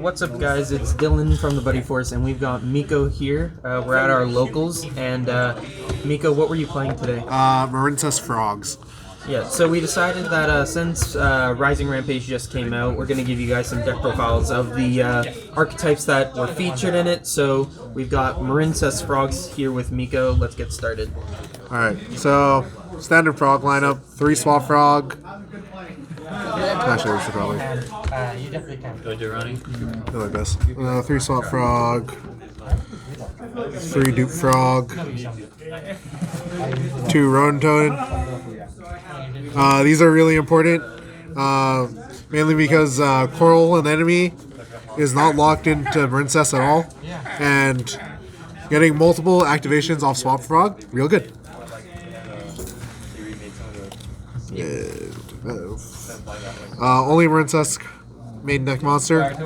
What's up, guys? It's Dylan from the Buddy Force, and we've got Miko here. We're at our locals, and Miko, what were you playing today? Marincess Frogs. Yeah, so we decided that since Rising Rampage just came out, we're going to give you guys some deck profiles of the archetypes that were featured in it. So we've got Marincess Frogs here with Miko. Let's get started. Alright, so standard frog lineup, 3 swap frog. Actually, we should probably You definitely can. Go to running. do like this. 3 swap frog, 3 dupe frog, 2 rodent toad. These are really important, mainly because Coral and Enemy is not locked into Marincess at all, and getting multiple activations off Swap Frog, real good. Only Marincess main deck monster.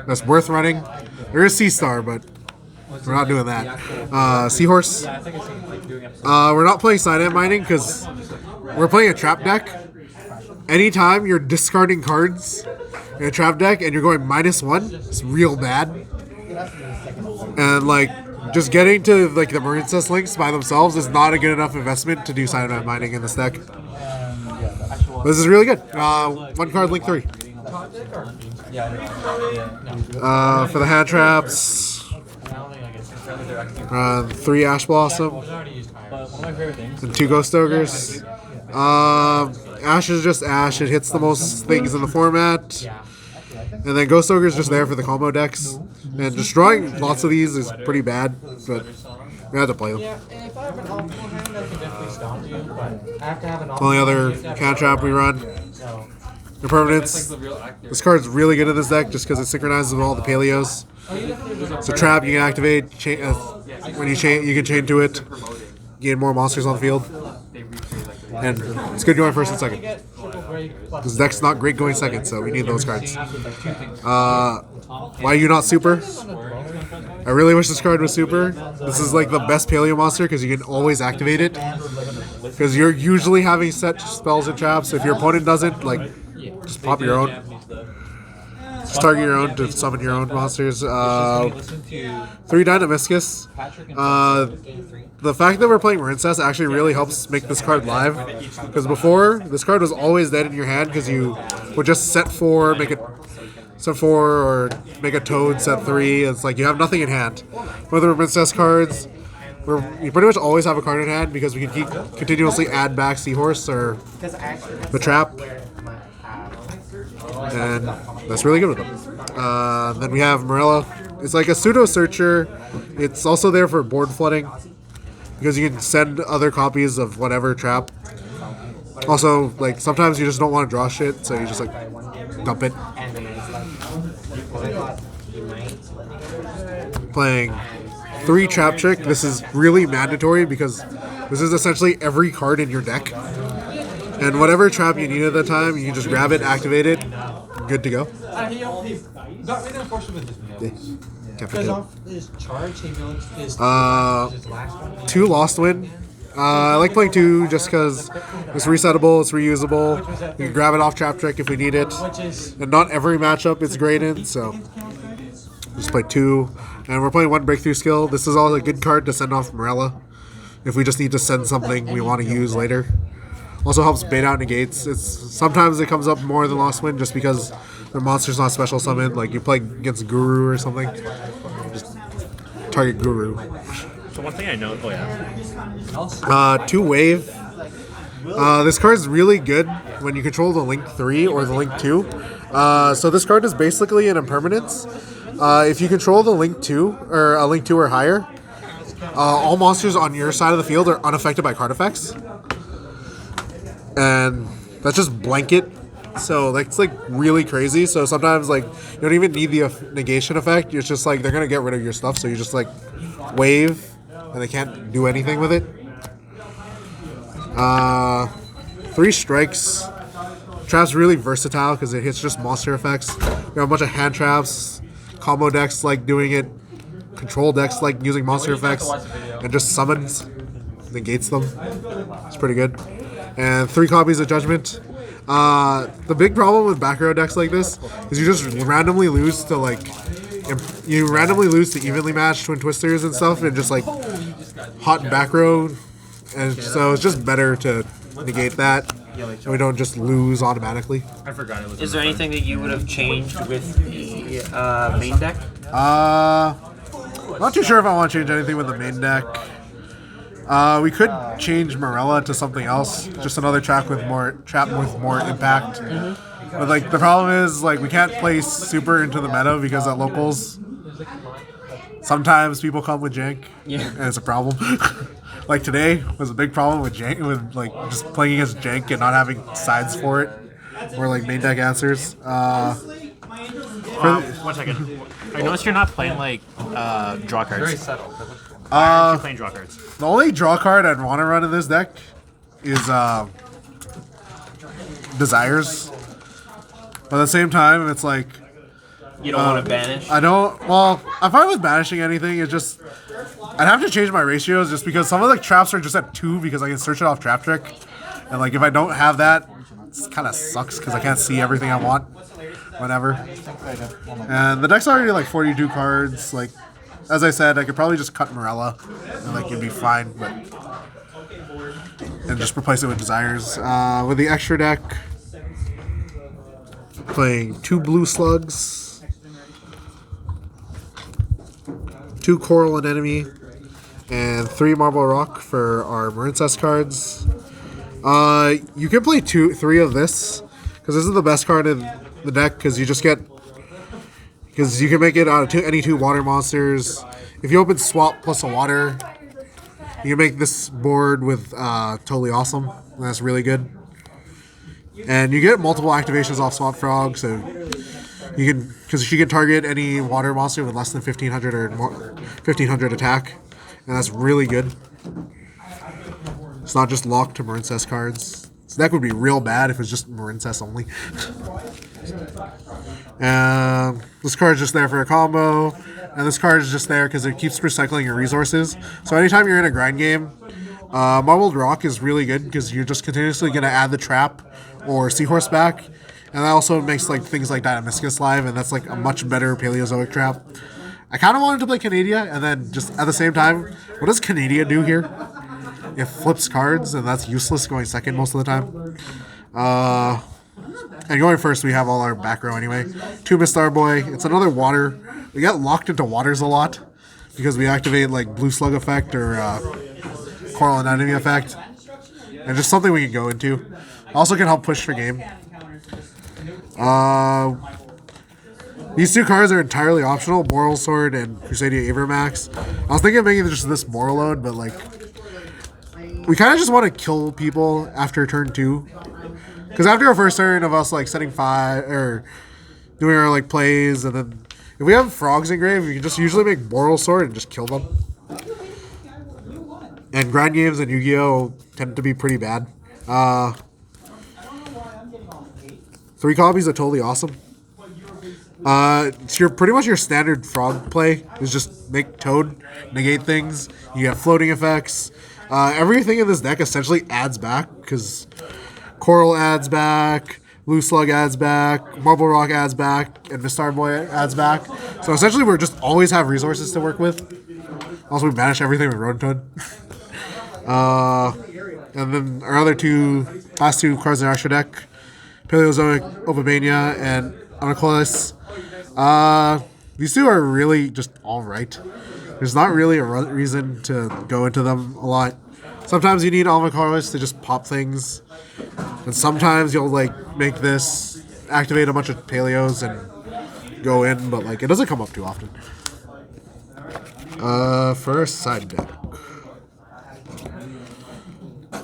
That's worth running. There is Sea Star, but we're not doing that. Seahorse. We're not playing Sidehand Mining because we're playing a trap deck. Anytime you're discarding cards in a trap deck and you're going -1, it's real bad. And like just getting to like the Marincess links by themselves is not a good enough investment to do Sidehand Mining in this deck. This is really good. 1 card link 3. For the hand traps, 3 Ash Blossom and 2 Ghost Ogres. Ash is just Ash. It hits the most things in the format. And then Ghost Ogre is just there for the combo decks. And destroying lots of these is pretty bad, but we have to play them. If I have an optimal hand, I can definitely stop you, but I have to have an Only other cantrap we run. Impermanence. This card's really good in this deck just because it synchronizes with all the Paleos. It's a trap you can activate. When you can chain to it. Gain more monsters on the field. And it's good going first and second. This deck's not great going second, so we need those cards. Why are you not super? I really wish this card was super. This is like the best Paleo monster because you can always activate it. Because you're usually having set spells and traps. If your opponent doesn't, like, just pop your own. Just target your own to summon your own monsters. 3 Dynamiscus. The fact that we're playing Marincess actually really helps make this card live. Because before, this card was always dead in your hand because you would just set 4, make it set 4, or make a Toad set 3. It's like you have nothing in hand. For the Marincess cards, you pretty much always have a card in hand because we can continuously add back Seahorse or the trap. And that's really good with them. Then we have Morello. It's like a pseudo searcher. It's also there for board flooding because you can send other copies of whatever trap. Also, like sometimes you just don't want to draw shit, so you just like dump it. Playing 3 Trap Trick. This is really mandatory because this is essentially every card in your deck. And whatever trap you need at the time, you can just grab it, activate it, good to go. Can't forget it. 2 Lost Wind. I like playing 2 just because it's resettable, it's reusable. You can grab it off Trap Trick if we need it. And not every matchup it's great in, so just play 2. And we're playing 1 Breakthrough Skill. This is all a good card to send off Morella if we just need to send something we want to use later. Also helps bait out negates. Sometimes it comes up more than Lost Wind just because the monster's not special summoned. Like you play against Guru or something, just target Guru. So one thing I know, 2 Wave. This card is really good when you control the Link 3 or the Link 2. So this card is basically an impermanence. If you control the Link 2 or a Link 2 or higher, all monsters on your side of the field are unaffected by card effects. And that's just blanket, so that's like really crazy. So sometimes like you don't even need the negation effect. It's just like they're gonna get rid of your stuff, so you just like wave, and they can't do anything with it. 3 Strikes. Trap's really versatile because it hits just monster effects. We have a bunch of hand traps, combo decks like doing it, control decks like using monster effects, and just summons, negates them. It's pretty good. And 3 copies of Judgment. The big problem with back row decks like this is you just randomly lose to like evenly matched twin twisters and stuff, and just like hot back row, and so it's just better to negate that, so we don't just lose automatically. I forgot it was. Is there anything that you would have changed with the main deck? Not too sure if I want to change anything with the main deck. We could change Morella to something else, just another trap with more impact. But like the problem is like we can't play super into the meta because at locals sometimes people come with jank, and it's a problem. Like today was a big problem with jank, with like just playing against jank and not having sides for it, or like main deck answers. 1 second. I noticed you're not playing like draw cards. Very subtle. Why aren't you playing draw cards? The only draw card I'd want to run in this deck is Desires. But at the same time, it's like You don't want to banish? I don't. Well, I'm fine with banishing anything. It's just I'd have to change my ratios just because some of the traps are just at 2 because I can search it off Trap Trick, and like if I don't have that, it kind of sucks because I can't see everything I want whenever. And the deck's already like 42 cards. Like as I said, I could probably just cut Morella and like it'd be fine, but and just replace it with Desires. With the extra deck, playing 2 blue slugs, 2 coral and enemy, and 3 marble rock for our Marincess cards. You can play 3 of this because this is the best card in the deck because you just get you can make it out of any 2 water monsters. If you open swap plus a water, you can make this board with totally awesome. And that's really good. And you get multiple activations off Swamp Frog, so you can because she can target any water monster with less than 1500 or more, 1500 attack, and that's really good. It's not just locked to Marincess cards. This deck would be real bad if it was just Marincess only. And this card is just there for a combo, and this card is just there because it keeps recycling your resources. So anytime you're in a grind game, Marbled Rock is really good because you're just continuously going to add the trap or Seahorse back, and that also makes like things like Dynamiscus live, and that's like a much better Paleozoic trap. I kind of wanted to play Canadia, and then just at the same time, what does Canadia do here? It flips cards, and that's useless going second most of the time. And going first, we have all our back row anyway. 2 Mistar Boy. It's another water. We get locked into waters a lot because we activate like Blue Slug effect or Coral and Enemy effect, and just something we can go into. Also can help push for game. These 2 cards are entirely optional, Moral Sword and Crusadia Avermax. I was thinking of making just this Moral Load, but like we kind of just want to kill people after turn 2. Because after our first turn of us like setting 5 or doing our like plays, and then if we have frogs in grave, we can just usually make Moral Sword and just kill them. And grind games in Yu-Gi-Oh! Tend to be pretty bad. 3 copies are totally awesome. It's pretty much your standard frog play is just make Toad, negate things. You have floating effects. Everything in this deck essentially adds back because Coral adds back, Blue Slug adds back, Marble Rock adds back, and Mistar Boy adds back. So essentially we're just always have resources to work with. Also we banish everything with Rodent Toad. And then our other last two cards in our extra deck, Paleozoic Opabania and Anacolis. These 2 are really just alright. There's not really a reason to go into them a lot. Sometimes you need Anacolis to just pop things. And sometimes you'll like make this, activate a bunch of Paleos and go in, but like it doesn't come up too often. First side deck.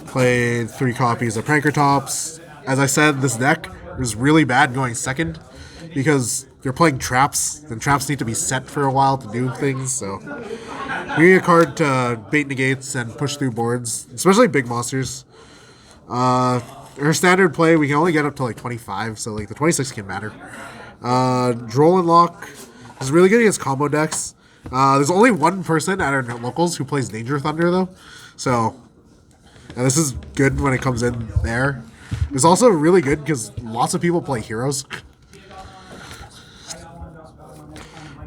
Played 3 copies of Pranker Tops. As I said, this deck is really bad going second because you're playing traps, and traps need to be set for a while to do things, so we need a card to bait negates and push through boards, especially big monsters. Our standard play, we can only get up to like 25, so like the 26 can matter. Droll and Lock is really good against combo decks. There's only one person at our locals who plays Danger Thunder though, so and this is good when it comes in there. It's also really good because lots of people play heroes.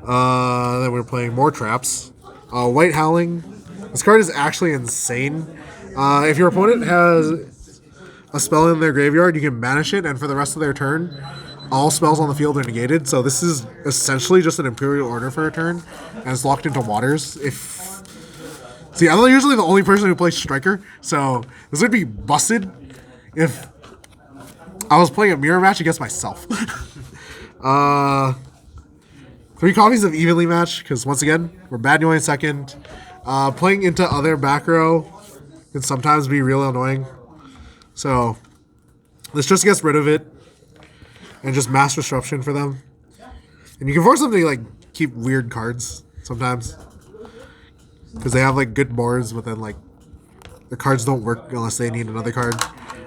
Then we're playing more traps. White Howling. This card is actually insane. If your opponent has a spell in their graveyard, you can banish it, and for the rest of their turn, all spells on the field are negated. So this is essentially just an Imperial Order for a turn, and it's locked into waters. See, I'm usually the only person who plays Striker, so this would be busted if I was playing a mirror match against myself. 3 copies of Evenly Match, because once again, we're bad going second. Playing into other back row can sometimes be real annoying. So let's just get rid of it and just mass disruption for them. And you can force them to like keep weird cards sometimes. Because they have like good boards, but then like the cards don't work unless they need another card.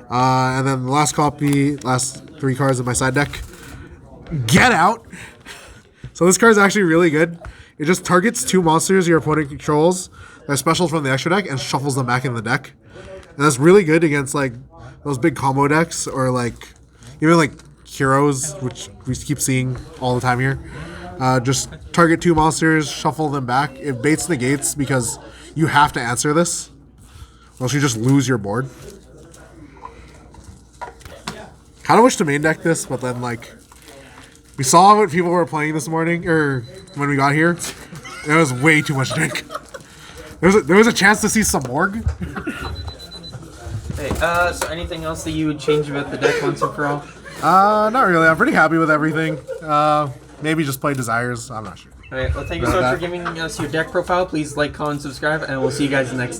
And then the last 3 cards in my side deck. Get Out! So this card is actually really good. It just targets 2 monsters your opponent controls that are special from the extra deck and shuffles them back in the deck. And that's really good against like those big combo decks or like even like heroes, which we keep seeing all the time here. Just target 2 monsters, shuffle them back. It baits negates because you have to answer this, or else you just lose your board. Kind of wish to main deck this, but then like we saw what people were playing this morning, or when we got here. There was way too much drink. There was a chance to see some Morg. Hey, so anything else that you would change about the deck once and for all? Not really. I'm pretty happy with everything. Maybe just play Desires. I'm not sure. Alright, well thank you so much for giving us your deck profile. Please like, comment, subscribe, and we'll see you guys next time.